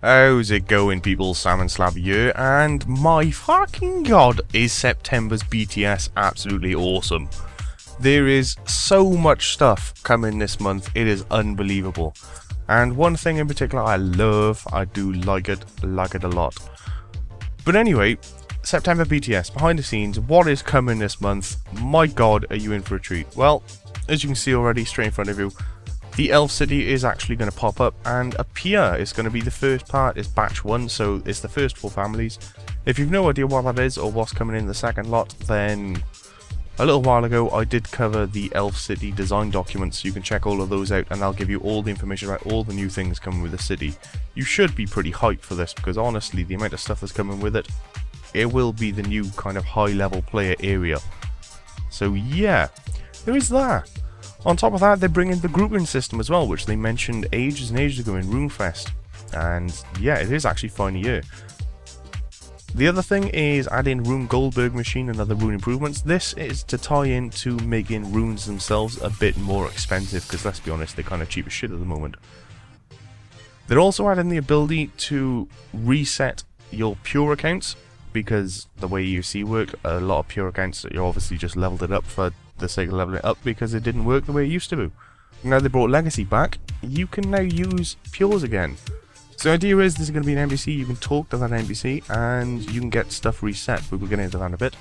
How's it going, people? Salmon Slab here, and my fucking god, is September's BTS absolutely awesome. There is so much stuff coming this month, it is unbelievable. And one thing in particular I love, I do like it a lot. But anyway, September BTS, behind the scenes, what is coming this month? My god, are you in for a treat? Well, as you can see already, straight in front of you, the Elf City is actually going to pop up and appear. It's going to be the first part, it's batch 1, so it's the first 4 families. If you've no idea what that is or what's coming in the second lot, then a little while ago I did cover the Elf City design documents, so you can check all of those out and I'll give you all the information about all the new things coming with the city. You should be pretty hyped for this because honestly, the amount of stuff that's coming with it, it will be the new kind of high level player area. So yeah, there is that. On top of that, they're bringing the grouping system as well, which they mentioned ages and ages ago in RuneFest. And yeah, it is actually finally here. The other thing is adding Rune Goldberg machine and other rune improvements. This is to tie into making runes themselves a bit more expensive, because let's be honest, they're kind of cheap as shit at the moment. They're also adding the ability to reset your pure accounts, because the way UC work, a lot of pure accounts, you obviously just leveled it up for the sake of leveling it up because it didn't work the way it used to. Now they brought Legacy back, you can now use pures again. So the idea is this is going to be an NPC, you can talk to that NPC and you can get stuff reset, but we'll get into that in a bit.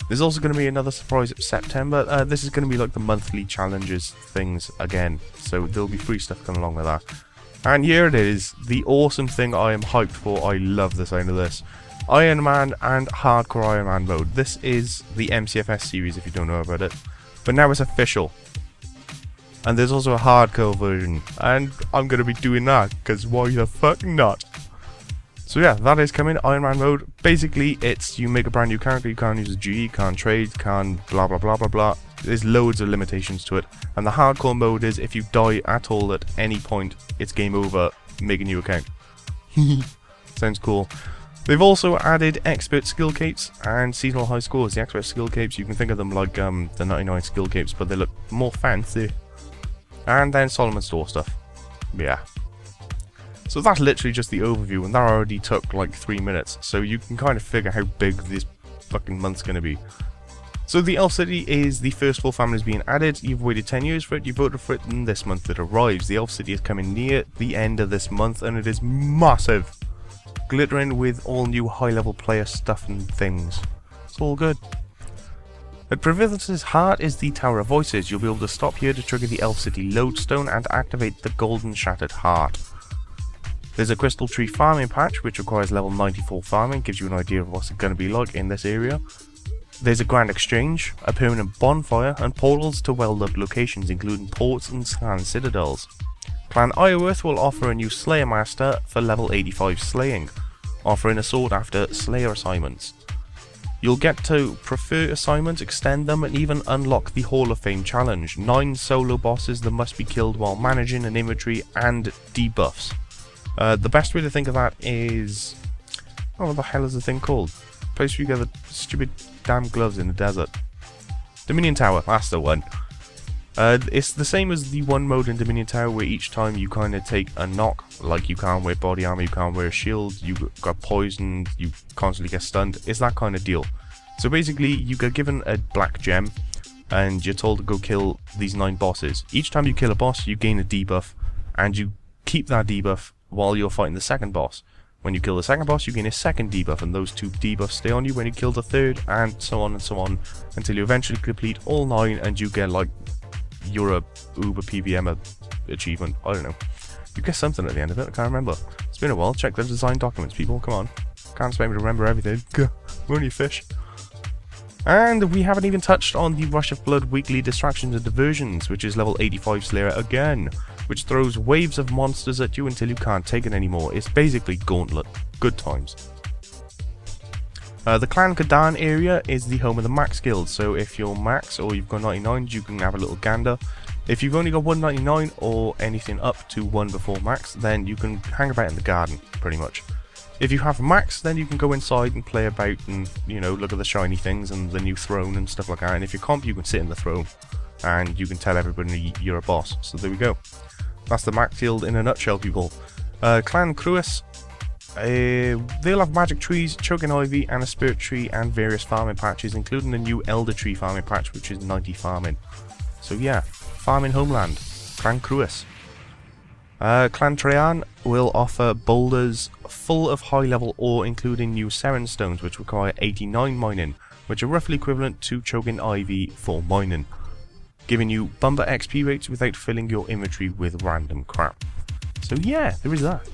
There's also going to be another surprise in September. This is going to be like the monthly challenges things again, so there'll be free stuff coming along with that. And here it is, the awesome thing I am hyped for. I love the sound of this. Ironman and Hardcore Ironman mode. This is the MCFS series if you don't know about it, but now it's official. And there's also a hardcore version, and I'm going to be doing that, because why the fuck not? So yeah, that is coming, Ironman mode. Basically, it's you make a brand new character, you can't use a GE, can't trade, can't blah blah blah blah blah. There's loads of limitations to it. And the hardcore mode is if you die at all at any point, it's game over, make a new account. Sounds cool. They've also added expert skill capes and seasonal high scores. The expert skill capes, you can think of them like the 99 skill capes, but they look more fancy. And then Solomon's Store stuff. Yeah. So that's literally just the overview, and that already took like 3 minutes, so you can kind of figure how big this fucking month's going to be. So the Elf City is the first 4 families being added. You've waited 10 years for it, you voted for it, and this month it arrives. The Elf City is coming near the end of this month, and it is massive. Glittering with all new high level player stuff and things. It's all good. At Prifddinas heart is the Tower of Voices. You'll be able to stop here to trigger the Elf City lodestone and activate the golden shattered heart. There's a crystal tree farming patch which requires level 94 farming, gives you an idea of what's going to be like in this area. There's a grand exchange, a permanent bonfire, and portals to well-loved locations including ports and scan citadels. Clan Ironworth will offer a new Slayer Master for level 85 slaying, offering a sought after Slayer assignments. You'll get to prefer assignments, extend them, and even unlock the Hall of Fame challenge, 9 solo bosses that must be killed while managing an inventory and debuffs. The best way to think of that is, oh, what the hell is the thing called? Place where you get the stupid damn gloves in the desert. Dominion Tower, that's the one. It's the same as the one mode in Dominion Tower where each time you kind of take a knock, like you can't wear body armor, you can't wear a shield, you got poisoned, you constantly get stunned. It's that kind of deal. So basically you get given a black gem and you're told to go kill these 9 bosses. Each time you kill a boss you gain a debuff, and you keep that debuff while you're fighting the second boss. When you kill the second boss you gain a second debuff, and those 2 debuffs stay on you when you kill the third, and so on until you eventually complete all 9 and you get like you're a Uber PVM achievement. I don't know. You get something at the end of it, I can't remember. It's been a while. Check the design documents, people. Come on. Can't expect me to remember everything. We're only fish. And we haven't even touched on the Rush of Blood weekly distractions and diversions, which is level 85 Slayer again, which throws waves of monsters at you until you can't take it anymore. It's basically Gauntlet. Good times. The Clan Kadan area is the home of the max guild, so if you're max or you've got 99s you can have a little gander. If you've only got 199 or anything up to 1 before max, then you can hang about in the garden, pretty much. If you have max, then you can go inside and play about and, you know, look at the shiny things and the new throne and stuff like that. And if you're comp, you can sit in the throne and you can tell everybody you're a boss. So there we go. That's the max guild in a nutshell, people. Clan Cruis they'll have magic trees, choking ivy, and a spirit tree, and various farming patches, including a new elder tree farming patch, which is 90 farming. So yeah, farming homeland, Clan Cruis. Clan Trean will offer boulders full of high level ore, including new Seren stones, which require 89 mining, which are roughly equivalent to choking ivy for mining, giving you bumper XP rates without filling your inventory with random crap. So yeah, there is that.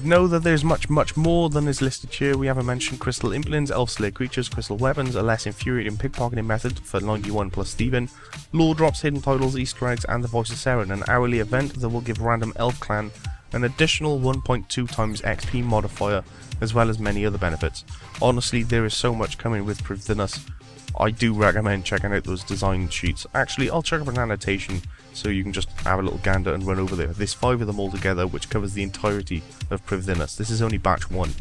Know that there's much more than is listed here. We haven't mentioned crystal implants, elf slayer creatures, crystal weapons, a less infuriating pickpocketing method for 91 plus thieving, lore drops, hidden titles, easter eggs, and the voice of Seren, an hourly event that will give random elf clan an additional 1.2 times XP modifier, as well as many other benefits. Honestly, there is so much coming with Prifddinas. I do recommend checking out those design sheets. Actually, I'll check up an annotation so you can just have a little gander and run over there. There's 5 of them all together, which covers the entirety of Prifddinas. This is only batch 1.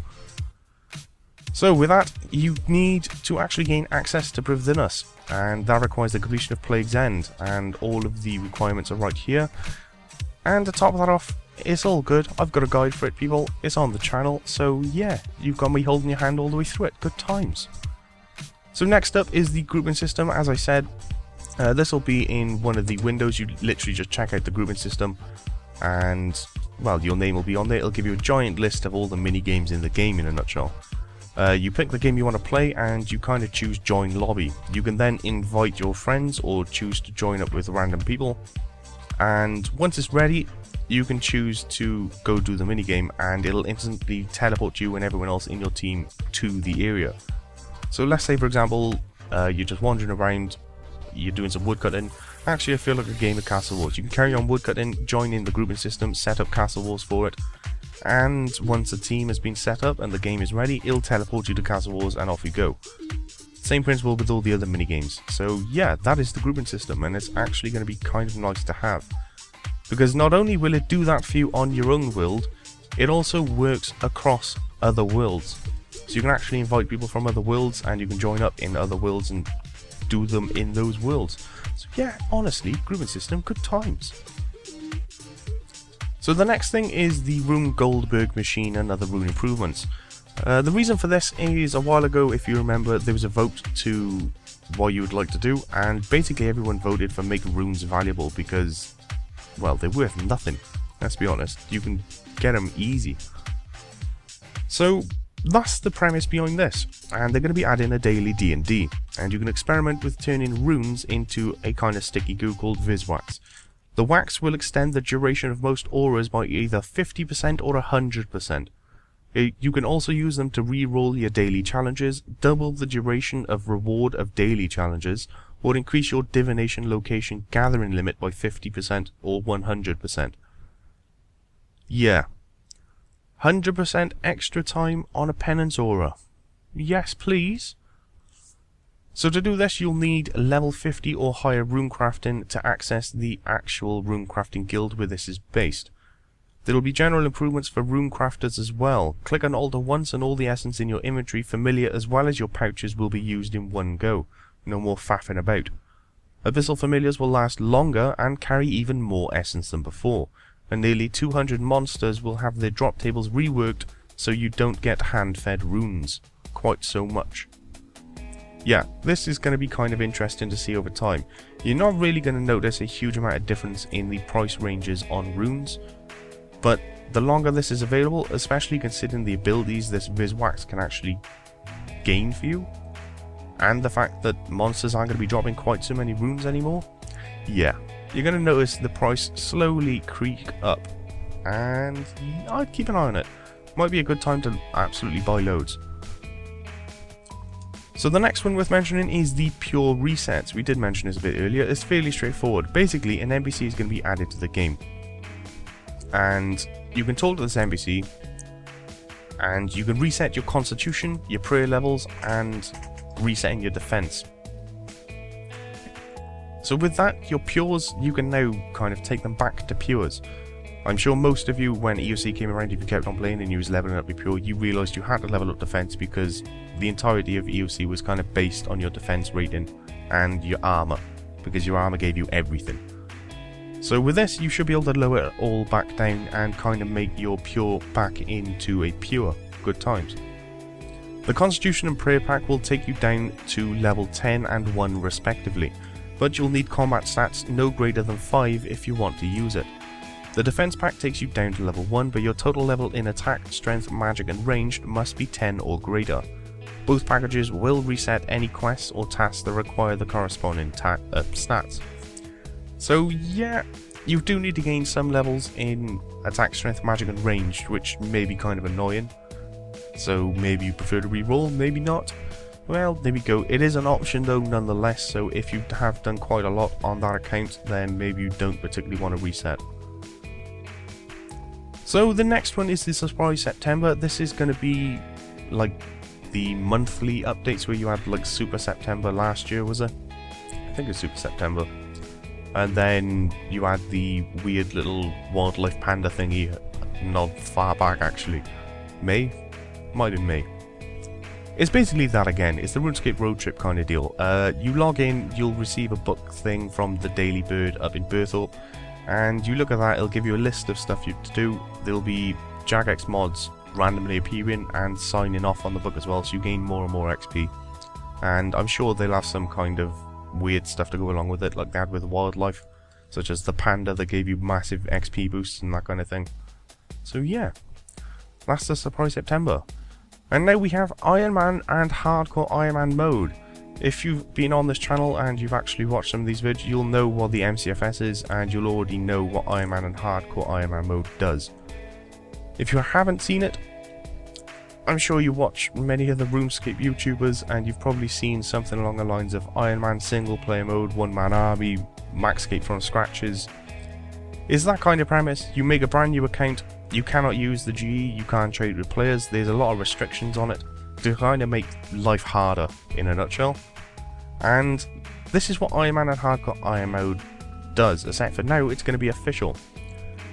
So with that, you need to actually gain access to Prifddinas, and that requires the completion of Plague's End, and all of the requirements are right here. And to top that off, it's all good. I've got a guide for it, people. It's on the channel, so yeah, you've got me holding your hand all the way through it. Good times. So next up is the grouping system. As I said, this will be in one of the windows. You literally just check out the grouping system, and well, your name will be on there. It'll give you a giant list of all the mini games in the game in a nutshell. You pick the game you want to play, and you kind of choose join lobby. You can then invite your friends or choose to join up with random people, and once it's ready, you can choose to go do the mini game, and it'll instantly teleport you and everyone else in your team to the area. So let's say, for example, you're just wandering around, you're doing some woodcutting. Actually, I feel like a game of Castle Wars. You can carry on woodcutting, join in the grouping system, set up Castle Wars for it, and once a team has been set up and the game is ready, it'll teleport you to Castle Wars and off you go. Same principle with all the other minigames. So yeah, that is the grouping system, and it's actually going to be kind of nice to have. Because not only will it do that for you on your own world, it also works across other worlds. So you can actually invite people from other worlds, and you can join up in other worlds and do them in those worlds. So yeah, honestly, grouping system, good times. So the next thing is the Rune Goldberg machine and other rune improvements. The reason for this is a while ago, if you remember, there was a vote to what you would like to do, and basically everyone voted for making runes valuable because, well, they're worth nothing. Let's be honest, you can get them easy. So that's the premise behind this, and they're going to be adding a daily D&D, and you can experiment with turning runes into a kind of sticky goo called Viswax. The wax will extend the duration of most auras by either 50% or 100%. You can also use them to re-roll your daily challenges, double the duration of reward of daily challenges, or increase your divination location gathering limit by 50% or 100%. Yeah. 100% extra time on a penance aura. Yes, please. So to do this, you'll need level 50 or higher runecrafting to access the actual runecrafting guild where this is based. There will be general improvements for runecrafters as well. Click on altar once and all the essence in your inventory, familiar as well as your pouches, will be used in one go. No more faffing about. Abyssal familiars will last longer and carry even more essence than before, and nearly 200 monsters will have their drop tables reworked so you don't get hand-fed runes quite so much. Yeah, this is going to be kind of interesting to see over time. You're not really going to notice a huge amount of difference in the price ranges on runes, but the longer this is available, especially considering the abilities this Viswax can actually gain for you, and the fact that monsters aren't going to be dropping quite so many runes anymore, yeah, you're going to notice the price slowly creep up, and I'd keep an eye on it. Might be a good time to absolutely buy loads. So the next one worth mentioning is the pure resets. We did mention this a bit earlier. It's fairly straightforward. Basically, an NPC is going to be added to the game, and you can talk to this NPC, and you can reset your constitution, your prayer levels, and resetting your defense. So with that, your pures, you can now kind of take them back to pures. I'm sure most of you, when EOC came around, if you kept on playing and you was leveling up your pure, you realised you had to level up defense because the entirety of EOC was kind of based on your defense rating and your armour, because your armour gave you everything. So with this, you should be able to lower it all back down and kind of make your pure back into a pure. Good times. The Constitution and Prayer pack will take you down to level 10 and 1 respectively, but you'll need combat stats no greater than 5 if you want to use it. The Defense pack takes you down to level 1, but your total level in attack, strength, magic and ranged must be 10 or greater. Both packages will reset any quests or tasks that require the corresponding stats. So yeah, you do need to gain some levels in attack, strength, magic and ranged, which may be kind of annoying. So maybe you prefer to reroll, maybe not. Well, there we go. It is an option though nonetheless, so if you have done quite a lot on that account, then maybe you don't particularly want to reset. So the next one is the Surprise September. This is going to be like the monthly updates where you had like Super September last year, was it? I think it was Super September. And then you had the weird little wildlife panda thingy not far back actually. May? Might have been May. It's basically that again. It's the RuneScape road trip kind of deal. You log in, you'll receive a book thing from the Daily Bird up in Berthorpe. And you look at that, it'll give you a list of stuff you have to do. There'll be Jagex mods randomly appearing and signing off on the book as well, so you gain more and more XP. And I'm sure they'll have some kind of weird stuff to go along with it, like they had with wildlife, such as the panda that gave you massive XP boosts and that kind of thing. So yeah, that's the Surprise September. And now we have Ironman and Hardcore Ironman mode. If you've been on this channel and you've actually watched some of these vids, you'll know what the MCFS is and you'll already know what Ironman and Hardcore Ironman mode does. If you haven't seen it, I'm sure you watch many of the RuneScape YouTubers and you've probably seen something along the lines of Ironman single player mode, one man army, maxscape from scratches. It's that kind of premise. You make a brand new account, you cannot use the GE, you can't trade with players, there's a lot of restrictions on it to kind of make life harder in a nutshell. And this is what Ironman and Hardcore Iron mode does, except for now it's going to be official.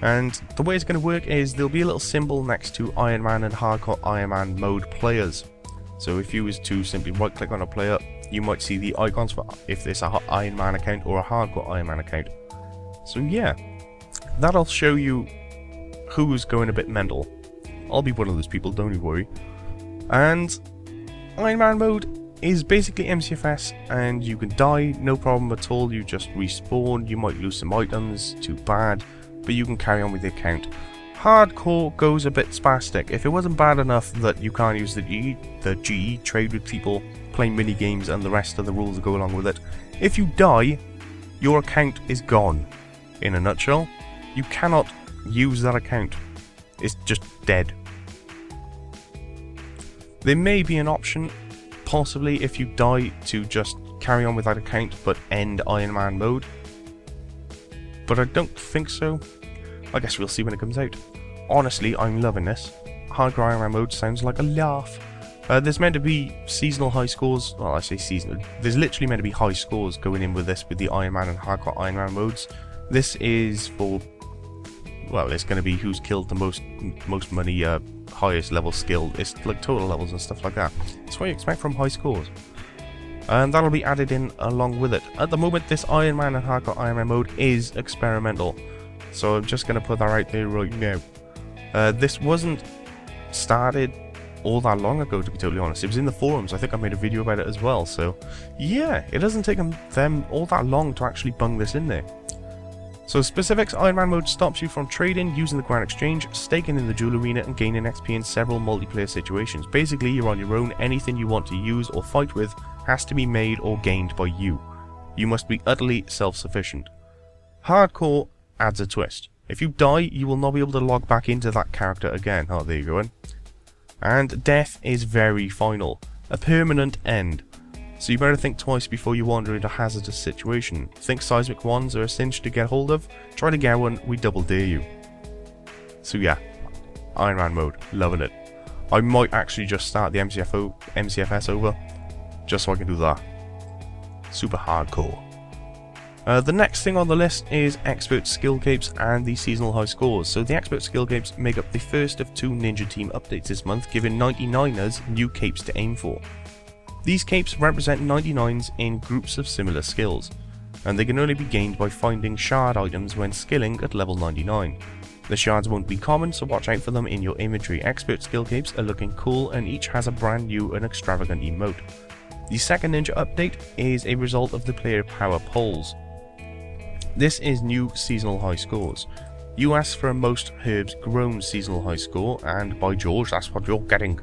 And the way it's going to work is there'll be a little symbol next to Ironman and Hardcore Ironman mode players. So if you was to simply right click on a player, you might see the icons for if it's a Ironman account or a Hardcore Ironman account. So yeah, that'll show you who's going a bit mental. I'll be one of those people, don't you worry. And Ironman mode is basically MCFS and you can die, no problem at all, you just respawn, you might lose some items, too bad, but you can carry on with the account. Hardcore goes a bit spastic. If it wasn't bad enough that you can't use the GE, trade with people, play mini games and the rest of the rules that go along with it, if you die, your account is gone. In a nutshell, you cannot use that account. It's just dead. There may be an option, possibly if you die, to just carry on with that account but end Ironman mode. But I don't think so. I guess we'll see when it comes out. Honestly, I'm loving this. Hardcore Ironman mode sounds like a laugh. There's meant to be seasonal high scores. Well, I say seasonal. There's literally meant to be high scores going in with this, with the Ironman and Hardcore Ironman modes. This is for, well, it's going to be who's killed the most money, highest level skill. It's like total levels and stuff like that. That's what you expect from high scores. And that'll be added in along with it. At the moment, this Ironman and Hardcore Ironman mode is experimental. So I'm just going to put that out there right now. This wasn't started all that long ago, to be totally honest. It was in the forums. I think I made a video about it as well. So yeah, it doesn't take them all that long to actually bung this in there. So specifics: Ironman mode stops you from trading, using the Grand Exchange, staking in the Jewel Arena and gaining XP in several multiplayer situations. Basically, you're on your own. Anything you want to use or fight with has to be made or gained by you. You must be utterly self-sufficient. Hardcore adds a twist. If you die, you will not be able to log back into that character again. Oh, there you go. And death is very final. A permanent end. So you better think twice before you wander into a hazardous situation. Think seismic wands are a cinch to get hold of? Try to get one, we double dare you. So yeah, Ironman mode, loving it. I might actually just start the MCFS over, just so I can do that. Super hardcore. The next thing on the list is Expert Skill Capes and the Seasonal High Scores. So the Expert Skill Capes make up the first of 2 Ninja Team updates this month, giving 99ers new capes to aim for. These capes represent 99s in groups of similar skills. and they can only be gained by finding shard items when skilling at level 99. The shards won't be common, so watch out for them in your inventory. Expert skill capes are looking cool, and each has a brand new and extravagant emote. The second ninja update is a result of the player power polls. This is new seasonal high scores. You asked for a most herbs grown seasonal high score, and by George, that's what you're getting.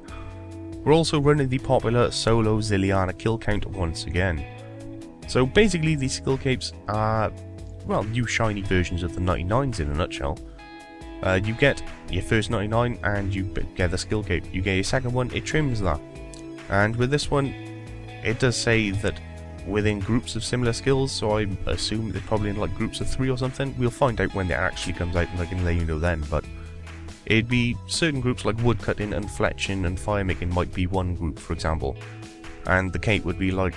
We're also running the popular solo Zilliana kill count once again. So basically these skill capes are, well, new shiny versions of the 99s in a nutshell. You get your first 99 and you get the skill cape. You get your second one, it trims that. And with this one, it does say that within groups of similar skills, so I assume they're probably in like groups of 3 or something. We'll find out when it actually comes out and I can let you know then, but it'd be certain groups like woodcutting and fletching and firemaking might be one group, for example. And the cape would be like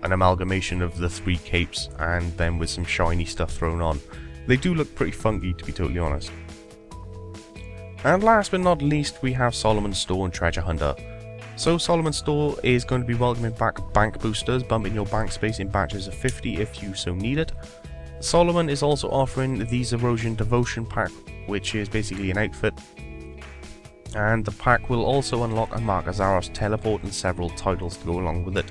an amalgamation of the 3 capes and then with some shiny stuff thrown on. They do look pretty funky, to be totally honest. And last but not least, we have Solomon's Store and Treasure Hunter. So Solomon's Store is going to be welcoming back bank boosters, bumping your bank space in batches of 50 if you so need it. Solomon is also offering the Erosion Devotion pack, which is basically an outfit. And the pack will also unlock a Mark Azaros teleport and several titles to go along with it.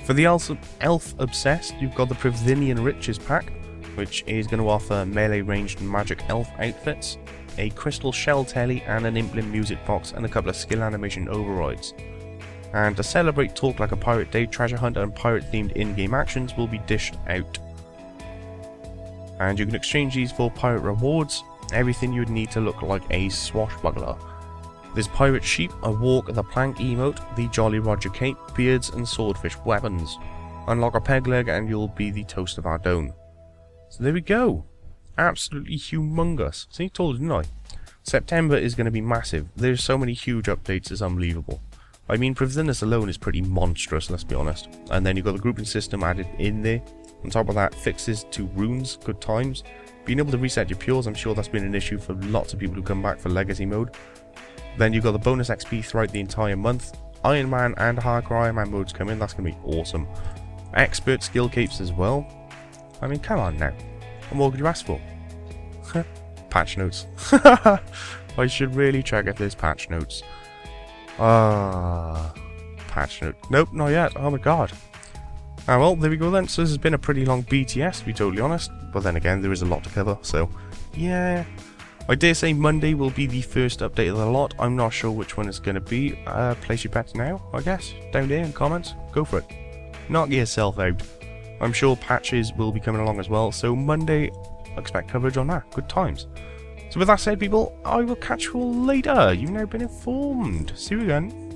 For the Elf Obsessed, you've got the Prifddinas Riches pack, which is going to offer melee ranged and magic elf outfits, a crystal shell telly and an Implin music box and a couple of skill animation overrides. And to celebrate Talk Like a Pirate Day, Treasure Hunter and pirate themed in-game actions will be dished out. And you can exchange these for pirate rewards, everything you would need to look like a swashbuckler. There's pirate sheep, a walk the plank emote, the Jolly Roger cape, beards and swordfish weapons. Unlock a peg leg and you'll be the toast of Ardone. So there we go. Absolutely humongous. See, told you, didn't I? September is going to be massive. There's so many huge updates, it's unbelievable. I mean, Prifddinas alone is pretty monstrous, let's be honest. And then you've got the grouping system added in there. On top of that, fixes to runes, good times. Being able to reset your pures, I'm sure that's been an issue for lots of people who come back for legacy mode. Then you've got the bonus XP throughout the entire month. Ironman and Hardcore Ironman modes come in, that's going to be awesome. Expert skill capes as well. I mean, come on now. What more could you ask for? Patch notes. I should really check if there's patch notes. Patch note. Nope, not yet. Oh my god. Ah, well, there we go then. So this has been a pretty long BTS, to be totally honest. But then again, there is a lot to cover, so yeah. I dare say Monday will be the first update of the lot. I'm not sure which one it's going to be. Place your bets now, I guess. Down there in comments. Go for it. Knock yourself out. I'm sure patches will be coming along as well, so Monday, expect coverage on that. Good times. So with that said, people, I will catch you all later. You've now been informed. See you again.